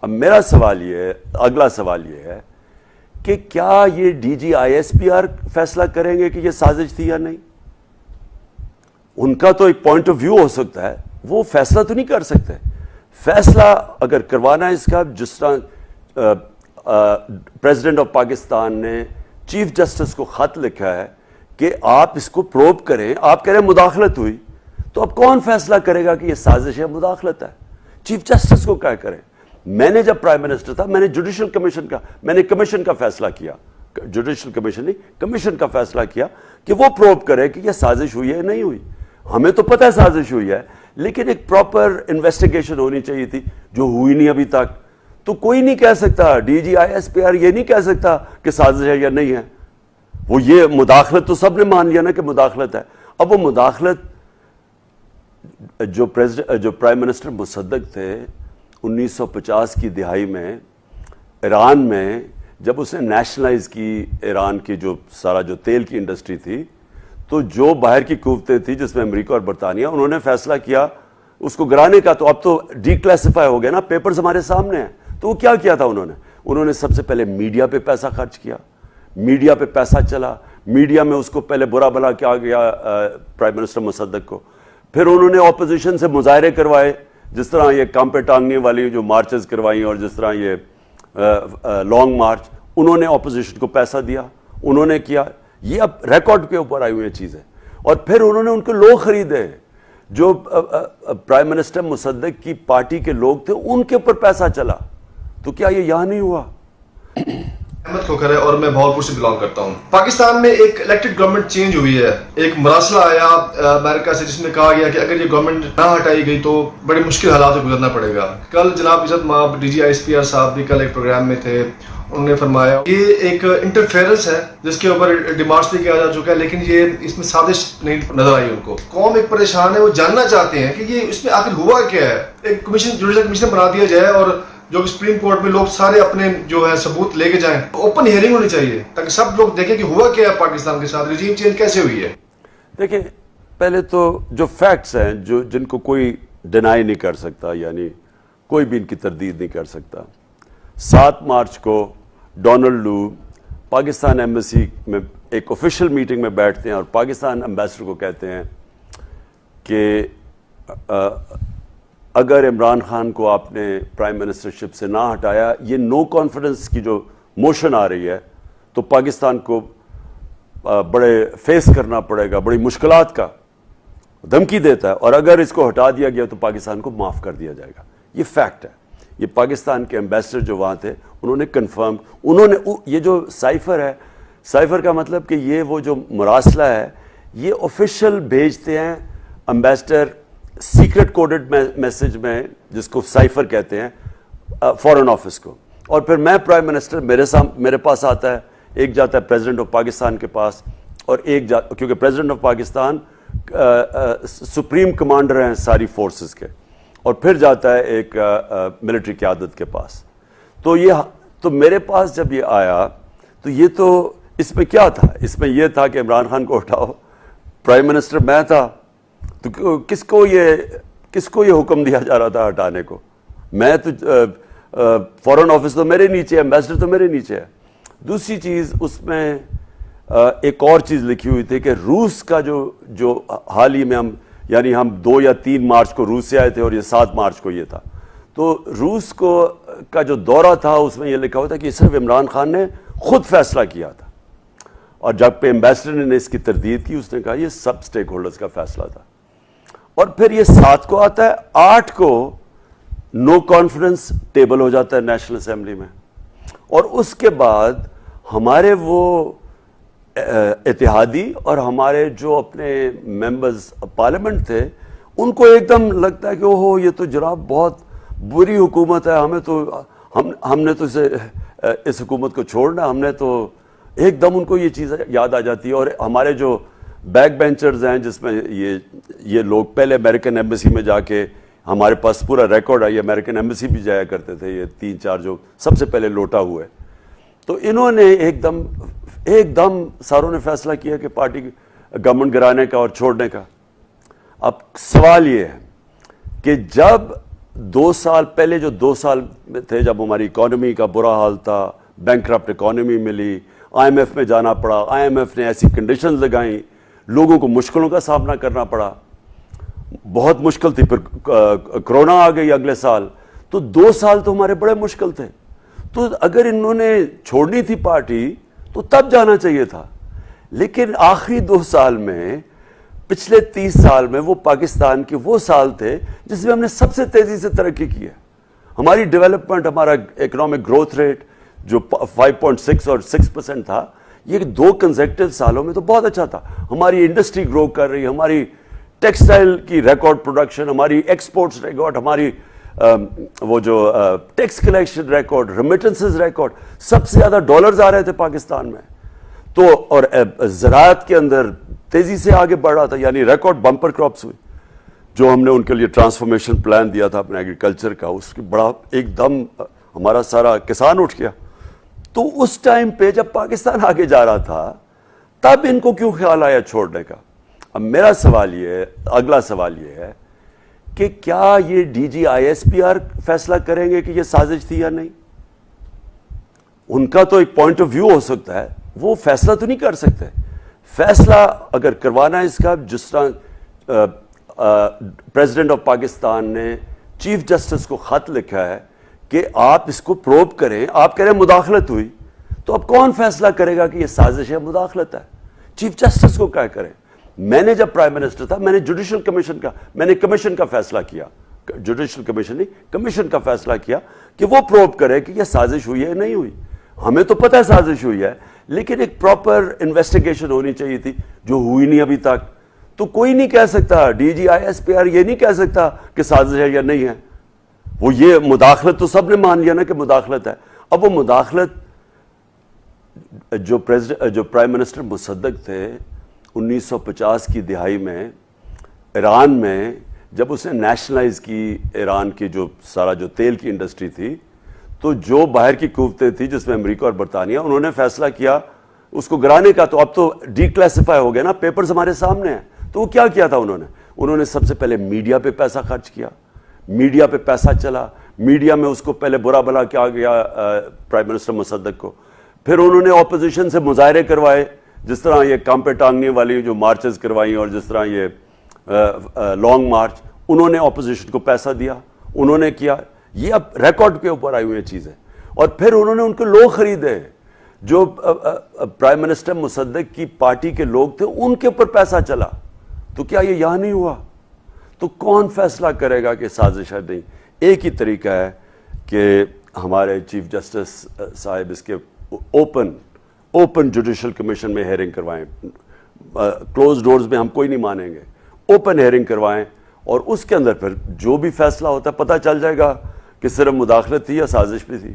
اب میرا سوال یہ ہے, اگلا سوال یہ ہے کہ کیا یہ D G I S P R فیصلہ کریں گے کہ یہ سازش تھی یا نہیں؟ ان کا تو ایک پوائنٹ آف ویو ہو سکتا ہے, وہ فیصلہ تو نہیں کر سکتے. فیصلہ اگر کروانا ہے اس کا, جس طرح پریزیڈنٹ آف پاکستان نے چیف جسٹس کو خط لکھا ہے کہ آپ اس کو پروب کریں, آپ کہہ رہے ہیں مداخلت ہوئی, تو اب کون فیصلہ کرے گا کہ یہ سازش ہے, مداخلت ہے؟ چیف جسٹس کو کیا کریں؟ میں نے جب پرائم منسٹر تھا, میں نے جوڈیشل کمیشن کا, میں نے کمیشن کا فیصلہ کیا, جوڈیشل کمیشن نہیں, کمیشن کا فیصلہ کیا کہ وہ پروب کرے کہ یہ سازش ہوئی ہے نہیں ہوئی. ہمیں تو پتہ ہے سازش ہوئی ہے, لیکن ایک پراپر انویسٹیگیشن ہونی چاہیے تھی, جو ہوئی نہیں ابھی تک. تو کوئی نہیں کہہ سکتا, D G I S P R یہ نہیں کہہ سکتا کہ سازش ہے یا نہیں ہے. وہ یہ مداخلت تو سب نے مان لیا نا کہ مداخلت ہے. اب وہ مداخلت جو پرائم منسٹر مصدق تھے 1950 کی دہائی میں ایران میں, جب اس نے نیشنلائز کی ایران کی جو سارا جو تیل کی انڈسٹری تھی, تو جو باہر کی قوتیں تھی جس میں امریکہ اور برطانیہ, انہوں نے فیصلہ کیا اس کو گرانے کا. تو اب تو ڈی کلاسیفائی ہو گیا نا, پیپرز ہمارے سامنے ہیں. تو وہ کیا تھا انہوں نے سب سے پہلے میڈیا پہ پیسہ خرچ کیا, میڈیا پہ پیسہ چلا, میڈیا میں اس کو پہلے برا بھلا کیا گیا پرائم منسٹر مصدق کو. پھر انہوں نے اپوزیشن سے مظاہرے کروائے, جس طرح یہ کام پہ ٹانگنے والی جو مارچز کروائیں, اور جس طرح یہ لانگ مارچ, انہوں نے اپوزیشن کو پیسہ دیا, انہوں نے کیا. یہ اب ریکارڈ کے اوپر آئی ہوئی چیزیں. اور پھر انہوں نے ان کو لوگ خریدے, جو پرائم منسٹر مصدق کی پارٹی کے لوگ تھے, ان کے اوپر پیسہ چلا. تو کیا یہ یہاں نہیں ہوا؟ احمد کھوکھر ہے اور میں بھاولپور سے بلانگ کرتا ہوں. پاکستان میں ایک الیکٹڈ گورنمنٹ چینج ہوئی ہے, ایک مراسلہ آیا امریکہ سے جس میں کہا گیا کہ اگر یہ گورنمنٹ نہ ہٹائی گئی تو بڑے مشکل حالات سے گزرنا پڑے گا. کل جناب عزت مآب D G I S P R صاحب بھی کل ایک پروگرام میں تھے, انہوں نے فرمایا یہ ایک انٹرفیئرنس ہے جس کے اوپر ڈیمارچ بھی کیا جا چکا ہے, لیکن یہ اس میں سازش نہیں نظر آئی ان کو. قوم ایک پریشان ہے, وہ جاننا چاہتے ہیں کہ یہ اس میں آخر ہوا کیا ہے. ایک کمیشن, جوڈیشل کمیشن بنا دیا جائے اور جو سپریم کورٹ میں لوگ سارے اپنے جو ہے ثبوت لے کے جائیں. اوپن ہیئرنگ ہونی چاہیے تاکہ سب لوگ دیکھیں کہ ہوا کیا ہے پاکستان کے ساتھ, رجیم چینج کیسے ہوئی ہے. دیکھیں, پہلے تو جو فیکٹس ہیں جن کو کوئی ڈینائی نہیں کر سکتا, یعنی کوئی بھی ان کی تردید نہیں کر سکتا. 7 مارچ کو ڈونلڈ لو پاکستان ایمبیسی میں ایک آفیشیل میٹنگ میں بیٹھتے ہیں اور پاکستان امبیسڈر کو کہتے ہیں کہ اگر عمران خان کو آپ نے پرائم منسٹرشپ سے نہ ہٹایا, یہ نو کانفیڈنس کی جو موشن آ رہی ہے, تو پاکستان کو بڑے فیس کرنا پڑے گا, بڑی مشکلات کا دھمکی دیتا ہے, اور اگر اس کو ہٹا دیا گیا تو پاکستان کو معاف کر دیا جائے گا. یہ فیکٹ ہے. یہ پاکستان کے امبیسڈر جو وہاں تھے انہوں نے کنفرم, انہوں نے یہ جو سائفر ہے, سائفر کا مطلب کہ یہ وہ جو مراسلہ ہے یہ آفیشیل بھیجتے ہیں امبیسڈر سیکرٹ کوڈڈ میسج میں, جس کو سائفر کہتے ہیں, فارن آفس کو. اور پھر میں پرائم منسٹر میرے پاس آتا ہے, ایک جاتا ہے پریزیڈنٹ آف پاکستان کے پاس, اور ایک کیونکہ president of Pakistan supreme commander ہیں ساری فورسز کے, اور پھر جاتا ہے ایک ملٹری قیادت کے پاس. تو میرے پاس جب یہ آیا تو یہ تو اس میں کیا تھا, اس میں یہ تھا کہ عمران خان کو ہٹاؤ. پرائم منسٹر میں تھا, تو کس کو یہ حکم دیا جا رہا تھا ہٹانے کو؟ میں تو فارن آفس تو میرے نیچے ہے, امبیسڈر تو میرے نیچے ہے. دوسری چیز اس میں ایک اور چیز لکھی ہوئی تھی کہ روس کا جو حال ہی میں ہم 2 یا 3 مارچ کو روس سے آئے تھے, اور یہ 7 مارچ کو یہ تھا. تو روس کا جو دورہ تھا اس میں یہ لکھا ہوا تھا کہ صرف عمران خان نے خود فیصلہ کیا تھا, اور جب پہ امبیسڈر نے اس کی تردید کی, اس نے کہا یہ سب سٹیک ہولڈرز کا فیصلہ تھا. اور پھر یہ 7 کو آتا ہے, 8 کو نو کانفیڈنس ٹیبل ہو جاتا ہے نیشنل اسمبلی میں, اور اس کے بعد ہمارے وہ اتحادی اور ہمارے جو اپنے ممبرز پارلیمنٹ تھے, ان کو ایک دم لگتا ہے کہ اوہو یہ تو جناب بہت بری حکومت ہے, ہم نے تو اس حکومت کو چھوڑنا, ہم نے تو ایک دم ان کو یہ چیز یاد آ جاتی ہے. اور ہمارے جو بیک بینچرز ہیں, جس میں یہ لوگ پہلے امریکن ایمبیسی میں جا کے, ہمارے پاس پورا ریکارڈ ہے, یہ امریکن ایمبیسی بھی جایا کرتے تھے, یہ 3-4 جو سب سے پہلے لوٹا ہوئے, تو انہوں نے ایک دم ساروں نے فیصلہ کیا کہ پارٹی گورنمنٹ گرانے کا اور چھوڑنے کا. اب سوال یہ ہے کہ جب 2 سال پہلے جو 2 سال میں تھے جب ہماری اکانومی کا برا حال تھا, بینکرپٹ اکانومی ملی, آئی ایم ایف میں جانا پڑا, آئی ایم ایف نے ایسی کنڈیشنز لگائیں, لوگوں کو مشکلوں کا سامنا کرنا پڑا, بہت مشکل تھی. پھر کرونا آ گئی اگلے سال, تو 2 سال تو ہمارے بڑے مشکل تھے. تو اگر انہوں نے چھوڑنی تھی پارٹی تو تب جانا چاہیے تھا. لیکن آخری 2 سال میں, پچھلے 30 سال میں, وہ پاکستان کے وہ سال تھے جس میں ہم نے سب سے تیزی سے ترقی کی ہے. ہماری ڈیولپمنٹ, ہمارا اکنامک گروتھ ریٹ جو 5.6 اور 6% تھا, یہ 2 کنزیکٹیو سالوں میں تو بہت اچھا تھا. ہماری انڈسٹری گرو کر رہی, ہماری ٹیکسٹائل کی ریکارڈ پروڈکشن, ہماری ایکسپورٹس ریکارڈ, ہماری وہ جو tax collection record, remittances record, سب سے زیادہ ڈالرز آ رہے تھے پاکستان میں. تو اور زراعت کے اندر تیزی سے آگے بڑھ رہا تھا, یعنی ریکارڈ بمپر کراپس ہوئی جو ہم نے ان کے لیے ٹرانسفارمیشن پلان دیا تھا اپنے ایگریکلچر کا, اس کی بڑا ایک دم ہمارا سارا کسان اٹھ گیا. تو اس ٹائم پہ جب پاکستان آگے جا رہا تھا تب ان کو کیوں خیال آیا چھوڑنے کا؟ اب میرا سوال یہ ہے, اگلا سوال یہ ہے کہ کیا یہ D G I S P R فیصلہ کریں گے کہ یہ سازش تھی یا نہیں؟ ان کا تو ایک پوائنٹ آف ویو ہو سکتا ہے, وہ فیصلہ تو نہیں کر سکتے. فیصلہ اگر کروانا ہے اس کا, جس طرح پریزیڈنٹ آف پاکستان نے چیف جسٹس کو خط لکھا ہے کہ آپ اس کو پروب کریں, آپ کہہ رہے ہیں مداخلت ہوئی, تو اب کون فیصلہ کرے گا کہ یہ سازش ہے, مداخلت ہے؟ چیف جسٹس کو کیا کریں؟ میں نے جب پرائم منسٹر تھا, میں نے جوڈیشل کمیشن کا, میں نے کمیشن کا فیصلہ کیا, جوڈیشل کمیشن نہیں, کمیشن کا فیصلہ کیا کہ وہ پروب کرے کہ یہ سازش ہوئی ہے نہیں ہوئی. ہمیں تو پتہ ہے سازش ہوئی ہے, لیکن ایک پراپر انویسٹیگیشن ہونی چاہیے تھی جو ہوئی نہیں ابھی تک. تو کوئی نہیں کہہ سکتا, D G I S P R یہ نہیں کہہ سکتا کہ سازش ہے یا نہیں ہے. وہ یہ مداخلت تو سب نے مان لیا نا کہ مداخلت ہے. اب وہ مداخلت جو پرائم منسٹر مصدق تھے 1950 کی دہائی میں ایران میں, جب اس نے نیشنلائز کی ایران کی جو سارا جو تیل کی انڈسٹری تھی, تو جو باہر کی قوتیں تھی جس میں امریکہ اور برطانیہ, انہوں نے فیصلہ کیا اس کو گرانے کا. تو اب تو ڈی کلاسیفائی ہو گیا نا, پیپرز ہمارے سامنے ہیں. تو وہ کیا کیا تھا انہوں نے سب سے پہلے میڈیا پہ پیسہ خرچ کیا, میڈیا پہ پیسہ چلا, میڈیا میں اس کو پہلے برا بھلا کیا گیا پرائم منسٹر مصدق کو. پھر انہوں نے اپوزیشن سے مظاہرے کروائے, جس طرح یہ کام پہ ٹانگنے والی جو مارچز کروائیں, اور جس طرح یہ لانگ مارچ, انہوں نے اپوزیشن کو پیسہ دیا, انہوں نے کیا. یہ اب ریکارڈ کے اوپر آئی ہوئی چیزیں. اور پھر انہوں نے ان کے لوگ خریدے, جو پرائم منسٹر مصدق کی پارٹی کے لوگ تھے, ان کے اوپر پیسہ چلا. تو کیا یہ یہاں نہیں ہوا؟ تو کون فیصلہ کرے گا کہ سازش ہے نہیں؟ ایک ہی طریقہ ہے کہ ہمارے چیف جسٹس صاحب اس کے اوپن جوڈیشل کمیشن میں ہیئرنگ کروائیں. کلوز ڈورز میں ہم کوئی نہیں مانیں گے, اوپن ہیئرنگ کروائیں, اور اس کے اندر پھر جو بھی فیصلہ ہوتا ہے پتہ چل جائے گا کہ صرف مداخلت تھی یا سازش بھی تھی.